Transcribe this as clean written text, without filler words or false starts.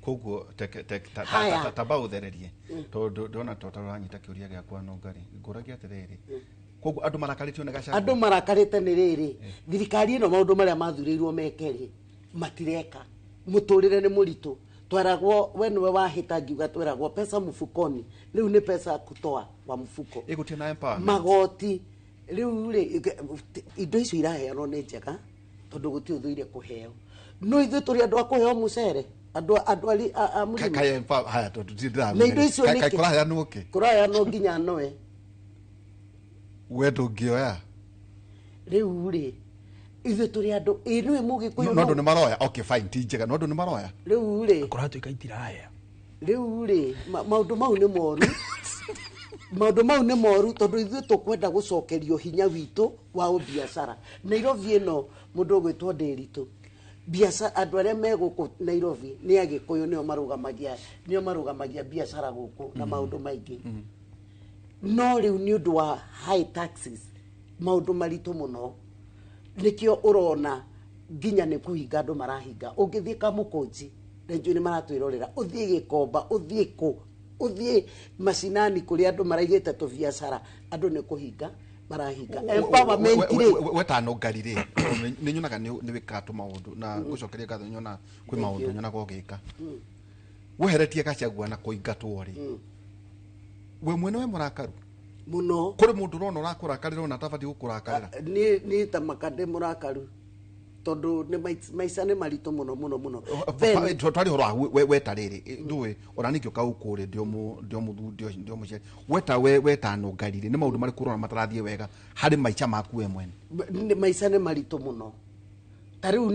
koguo tamba uthererie tondu ndona tũtaranyita kĩũria gĩakwa Nungari ngũragia atĩrĩrĩ koguo andũ marakarĩtio nĩ Gachagua andũ marakarĩte nĩ rĩrĩ thirikari ĩno maũndũ marĩa mathurĩirwo mekerĩ matireka mũtũrĩre nĩ mũritũ twaragwo we nĩwe wahĩta ngiuga tweragwo pesa mfukoni rĩu nĩ pesa kutoa wa mfuko ĩgũtie na empowerment magoti rĩu rĩ indo icio iraheanwo nĩ njega tondũ gũtirĩ ũthũire kũheo no ithuĩ tũrĩ andũ a kũheo mũcere andũ ali a mũrĩmo haya tũtirĩ na indo icio nĩ kũraheanwo kĩ kũraheanwo nginya noe we ndũngĩoya rĩu rĩ ithuĩ tũrĩ andũ nĩwe mũgĩkũyũ no andũ nĩ maroya okay fine ti njega no andũ nĩ maroya rĩu rĩ kũratuĩka itirahea rĩu rĩ maũndũ mau nĩ moru maũndũ mau nĩ moru tondũ ithuĩ tũkwenda gũcokerio hinya witũ wa biacara Nairobi ĩno mũndũ ũgwĩtwo Ndĩritũ biacara andũ arĩa me gũkũ Nairobi nĩ agĩkũyũ nĩo marũgamagia biacara gũkũ na maũndũ maingĩ no rĩu nĩ ũndũ wa high taxes maũndũ maritũ mũno nikio urona nginya nĩ kũhinga andũ marahinga ũngĩthiĩ Kamũkũnji rĩnjũ nĩ maratwĩrorera ũthiĩ Gĩkomba ũthiĩ kũ ũthiĩ macinani kũrĩa andũ maraigĩte tũbiacara andũ nĩ kũhinga marahinga empowerment weta Nungari rĩ nĩ nyonaga nĩ wĩkatũ maũndũ na gũcokeria ngatho nyona kwĩ maũndũ nyona gũgĩka weheretie Gachagua na kũingatwo rĩ we mwene we mũrakaru muno kuri mundu rona urakurakarira na tabati gukurakarira ni ta makande murakaru tondu ni maisa ni marito muno twari horo weta riri ndui oranikio kaukuri ndio muchere weta Nungari ni maundu mari kurona matarathie wega hari maica maku we mwene maisa ni marito muno tariu